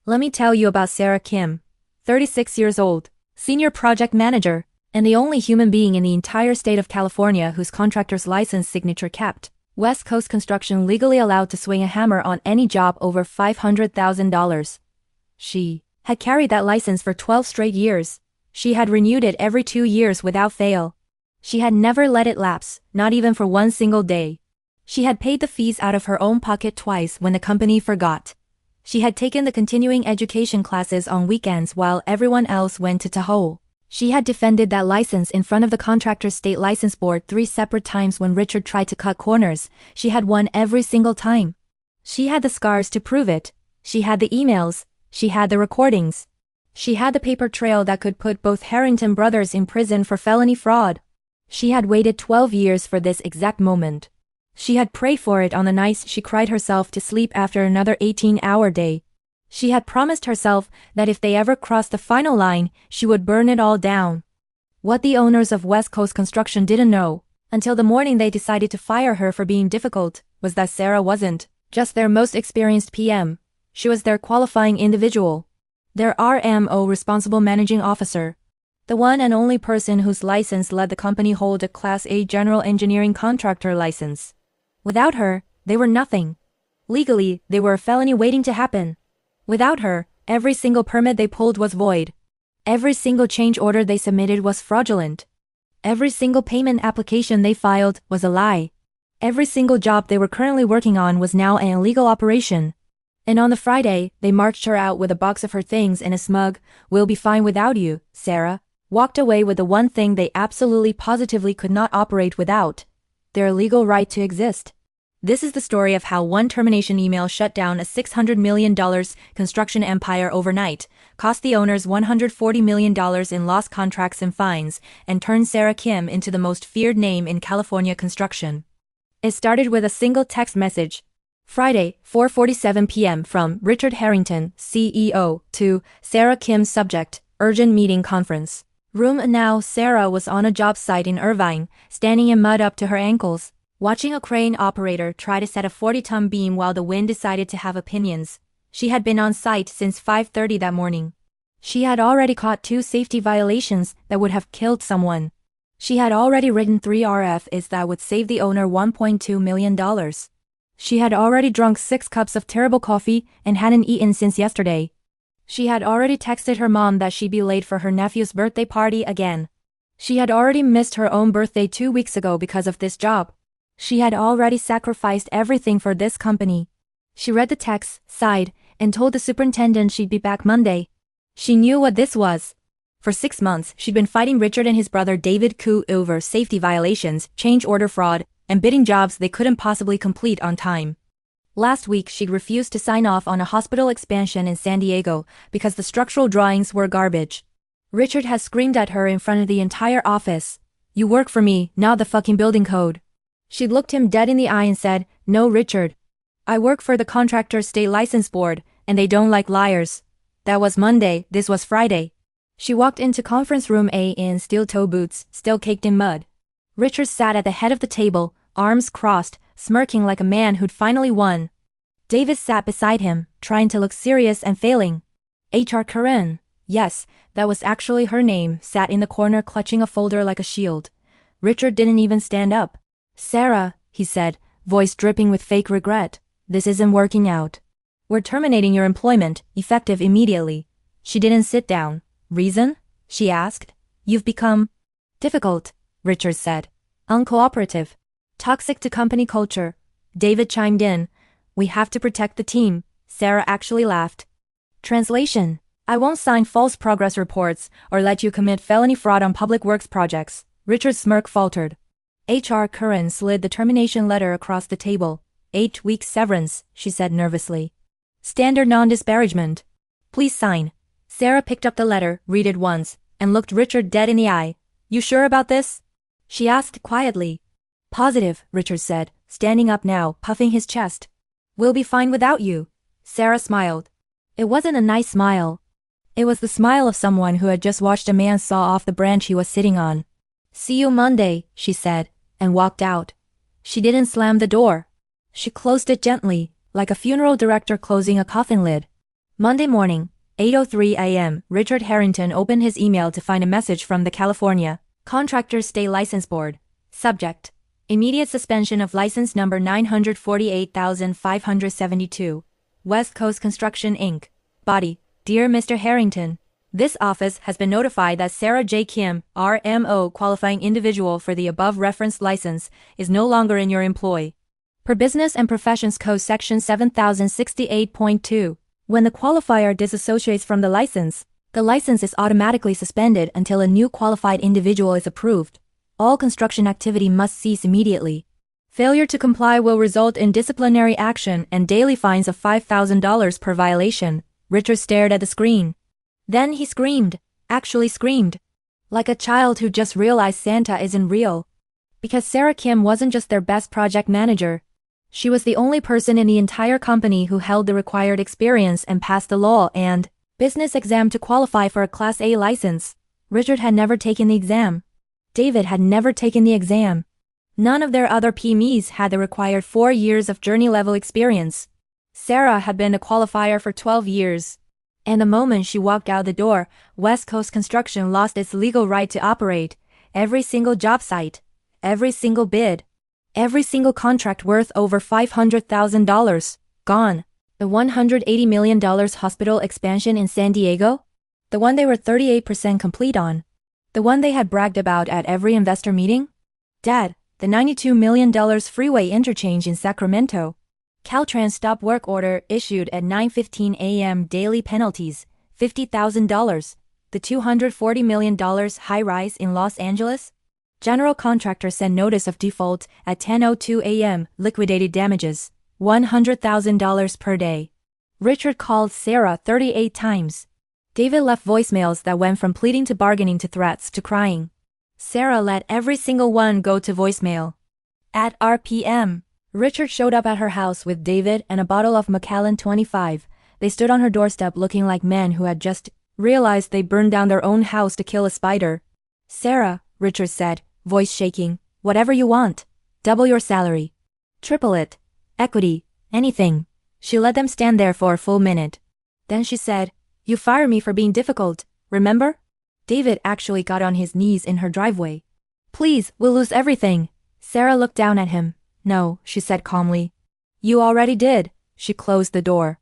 Let me tell you about Sarah Kim, 36 years old, senior project manager, and the only human being in the entire state of California whose contractor's license signature kept. West Coast Construction legally allowed to swing a hammer on any job over $500,000. She had carried that license for 12 straight years. She had renewed it every 2 years without fail. She had never let it lapse, not even for one single day. She had paid the fees out of her own pocket twice when the company forgot. She had taken the continuing education classes on weekends while everyone else went to Tahoe. She had defended that license in front of the contractor's state license board 3 separate times when Richard tried to cut corners. She had won every single time. She had the scars to prove it. She had the emails. She had the recordings. She had the paper trail that could put both Harrington brothers in prison for felony fraud. She had waited 12 years for this exact moment. She had prayed for it on the nights she cried herself to sleep after another 18-hour day. She had promised herself that if they ever crossed the final line, she would burn it all down. What the owners of West Coast Construction didn't know, until the morning they decided to fire her for being difficult, was that Sarah wasn't just their most experienced PM. She was their qualifying individual. Their RMO, responsible managing officer. The one and only person whose license let the company hold a Class A general engineering contractor license. Without her, they were nothing. Legally, they were a felony waiting to happen. Without her, every single permit they pulled was void. Every single change order they submitted was fraudulent. Every single payment application they filed was a lie. Every single job they were currently working on was now an illegal operation. And on the Friday, they marched her out with a box of her things and a smug, "We'll be fine without you, Sarah," walked away with the one thing they absolutely positively could not operate without: their legal right to exist. This is the story of how one termination email shut down a $600 million construction empire overnight, cost the owners $140 million in lost contracts and fines, and turned Sarah Kim into the most feared name in California construction. It started with a single text message. Friday, 4:47 p.m. from Richard Harrington, CEO, to Sarah Kim, subject, urgent meeting conference room. And now Sarah was on a job site in Irvine, standing in mud up to her ankles, watching a crane operator try to set a 40-ton beam while the wind decided to have opinions. She had been on site since 5:30 that morning. She had already caught 2 safety violations that would have killed someone. She had already written 3 RFIs that would save the owner $1.2 million. She had already drunk 6 cups of terrible coffee and hadn't eaten since yesterday. She had already texted her mom that she'd be late for her nephew's birthday party again. She had already missed her own birthday 2 weeks ago because of this job. She had already sacrificed everything for this company. She read the text, sighed, and told the superintendent she'd be back Monday. She knew what this was. For 6 months, she'd been fighting Richard and his brother David Koo over safety violations, change order fraud, and bidding jobs they couldn't possibly complete on time. Last week she'd refused to sign off on a hospital expansion in San Diego because the structural drawings were garbage. Richard had screamed at her in front of the entire office, "You work for me, not the fucking building code." She looked him dead in the eye and said, "No, Richard. I work for the contractor's state license board, and they don't like liars." That was Monday, this was Friday. She walked into conference room A in steel-toe boots, still caked in mud. Richard sat at the head of the table, arms crossed, smirking like a man who'd finally won. David sat beside him, trying to look serious and failing. HR Karen, yes, that was actually her name, sat in the corner clutching a folder like a shield. Richard didn't even stand up. "Sarah," he said, voice dripping with fake regret, "this isn't working out. We're terminating your employment, effective immediately." She didn't sit down. "Reason?" she asked. "You've become difficult," Richard said. "Uncooperative. Toxic to company culture." David chimed in. "We have to protect the team." Sarah actually laughed. Translation: "I won't sign false progress reports or let you commit felony fraud on public works projects." Richard's smirk faltered. HR Curran slid the termination letter across the table. 8-week severance, she said nervously. "Standard non-disparagement. Please sign." Sarah picked up the letter, read it once, and looked Richard dead in the eye. "You sure about this?" she asked quietly. "Positive," Richard said, standing up now, puffing his chest. "We'll be fine without you." Sarah smiled. It wasn't a nice smile. It was the smile of someone who had just watched a man saw off the branch he was sitting on. "See you Monday," she said, and walked out. She didn't slam the door. She closed it gently, like a funeral director closing a coffin lid. Monday morning, 8:03 a.m., Richard Harrington opened his email to find a message from the California Contractors State License Board. Subject: Immediate suspension of license number 948,572. West Coast Construction Inc. Body: Dear Mr. Harrington, this office has been notified that Sarah J. Kim, RMO, qualifying individual for the above referenced license, is no longer in your employ. Per Business and Professions Code Section 7068.2, when the qualifier disassociates from the license is automatically suspended until a new qualified individual is approved. All construction activity must cease immediately. Failure to comply will result in disciplinary action and daily fines of $5,000 per violation. Richard stared at the screen. Then he screamed, actually screamed, like a child who just realized Santa isn't real. Because Sarah Kim wasn't just their best project manager. She was the only person in the entire company who held the required experience and passed the law and business exam to qualify for a Class A license. Richard had never taken the exam. David had never taken the exam. None of their other PMEs had the required 4 years of journey-level experience. Sarah had been a qualifier for 12 years. And the moment she walked out the door, West Coast Construction lost its legal right to operate. Every single job site, every single bid, every single contract worth over $500,000, gone. The $180 million hospital expansion in San Diego? The one they were 38% complete on. The one they had bragged about at every investor meeting? Dad, the $92 million freeway interchange in Sacramento. Caltrans stop work order issued at 9:15 a.m. Daily penalties, $50,000. The $240 million high-rise in Los Angeles? General contractor sent notice of default at 10:02 a.m. Liquidated damages, $100,000 per day. Richard called Sarah 38 times. David left voicemails that went from pleading to bargaining to threats to crying. Sarah let every single one go to voicemail. At RPM, Richard showed up at her house with David and a bottle of Macallan 25. They stood on her doorstep looking like men who had just realized they burned down their own house to kill a spider. Sarah, Richard said, voice shaking, whatever you want. Double your salary. Triple it. Equity. Anything. She let them stand there for a full minute. Then she said, you fired me for being difficult, remember? David actually got on his knees in her driveway. Please, we'll lose everything. Sarah looked down at him. No, she said calmly. You already did. She closed the door.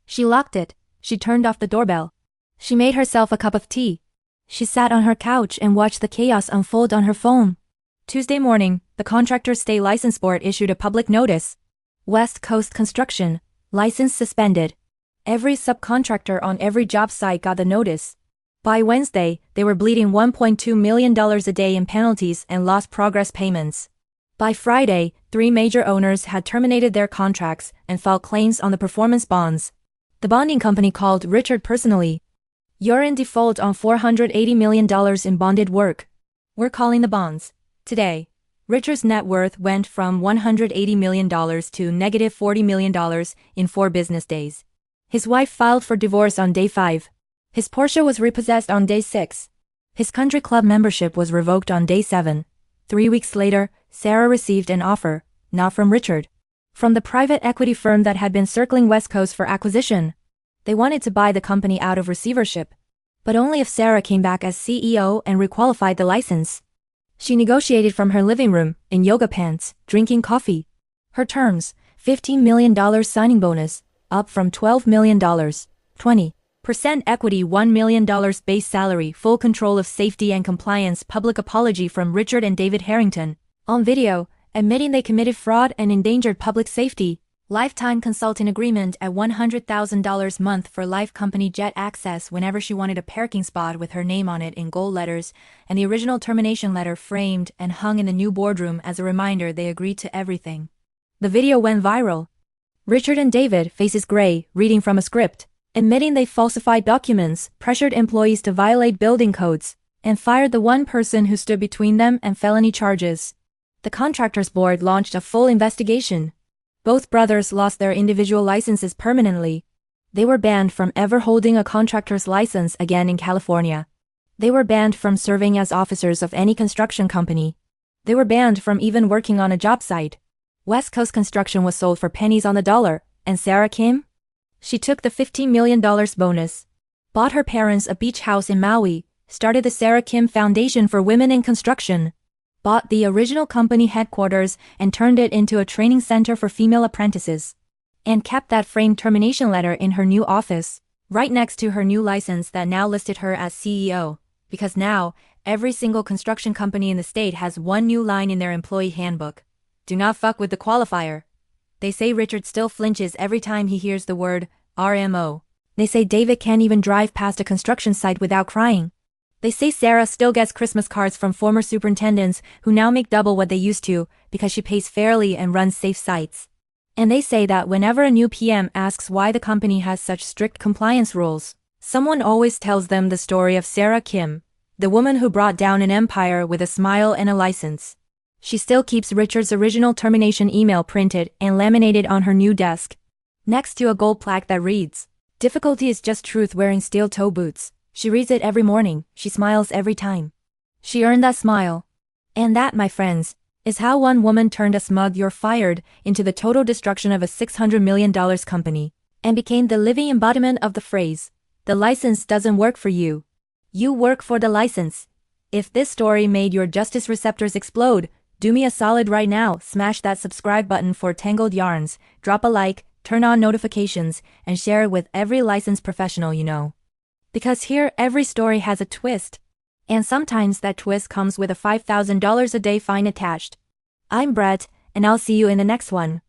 She locked it. She turned off the doorbell. She made herself a cup of tea. She sat on her couch and watched the chaos unfold on her phone. Tuesday morning, the Contractors State License Board issued a public notice. West Coast Construction, license suspended. Every subcontractor on every job site got the notice. By Wednesday, they were bleeding $1.2 million a day in penalties and lost progress payments. By Friday, 3 major owners had terminated their contracts and filed claims on the performance bonds. The bonding company called Richard personally. You're in default on $480 million in bonded work. We're calling the bonds. Today, Richard's net worth went from $180 million to negative $40 million in 4 business days. His wife filed for divorce on day 5. His Porsche was repossessed on day 6. His country club membership was revoked on day 7. 3 weeks later, Sarah received an offer, not from Richard, from the private equity firm that had been circling West Coast for acquisition. They wanted to buy the company out of receivership, but only if Sarah came back as CEO and requalified the license. She negotiated from her living room, in yoga pants, drinking coffee. Her terms, $15 million signing bonus, up from $12 million, 20% equity, $1 million base salary, full control of safety and compliance, public apology from Richard and David Harrington, on video, admitting they committed fraud and endangered public safety, lifetime consulting agreement at $100,000 month for life company jet access whenever she wanted a parking spot with her name on it in gold letters, and the original termination letter framed and hung in the new boardroom as a reminder they agreed to everything. The video went viral. Richard and David, faces gray, reading from a script, admitting they falsified documents, pressured employees to violate building codes, and fired the one person who stood between them and felony charges. The Contractors Board launched a full investigation. Both brothers lost their individual licenses permanently. They were banned from ever holding a contractor's license again in California. They were banned from serving as officers of any construction company. They were banned from even working on a job site. West Coast Construction was sold for pennies on the dollar, and Sarah Kim? She took the $15 million bonus, bought her parents a beach house in Maui, started the Sarah Kim Foundation for Women in Construction, bought the original company headquarters and turned it into a training center for female apprentices, and kept that framed termination letter in her new office, right next to her new license that now listed her as CEO, because now, every single construction company in the state has one new line in their employee handbook. Do not fuck with the qualifier. They say Richard still flinches every time he hears the word RMO. They say David can't even drive past a construction site without crying. They say Sarah still gets Christmas cards from former superintendents who now make double what they used to because she pays fairly and runs safe sites. And they say that whenever a new PM asks why the company has such strict compliance rules, someone always tells them the story of Sarah Kim, the woman who brought down an empire with a smile and a license. She still keeps Richard's original termination email printed and laminated on her new desk, next to a gold plaque that reads, "Difficulty is just truth wearing steel toe boots." She reads it every morning, she smiles every time. She earned that smile. And that, my friends, is how one woman turned a smug "you're fired" into the total destruction of a $600 million company, and became the living embodiment of the phrase, "The license doesn't work for you. You work for the license." If this story made your justice receptors explode, do me a solid right now, smash that subscribe button for Tangled Yarns, drop a like, turn on notifications, and share it with every licensed professional you know. Because here every story has a twist. And sometimes that twist comes with a $5,000 a day fine attached. I'm Brett, and I'll see you in the next one.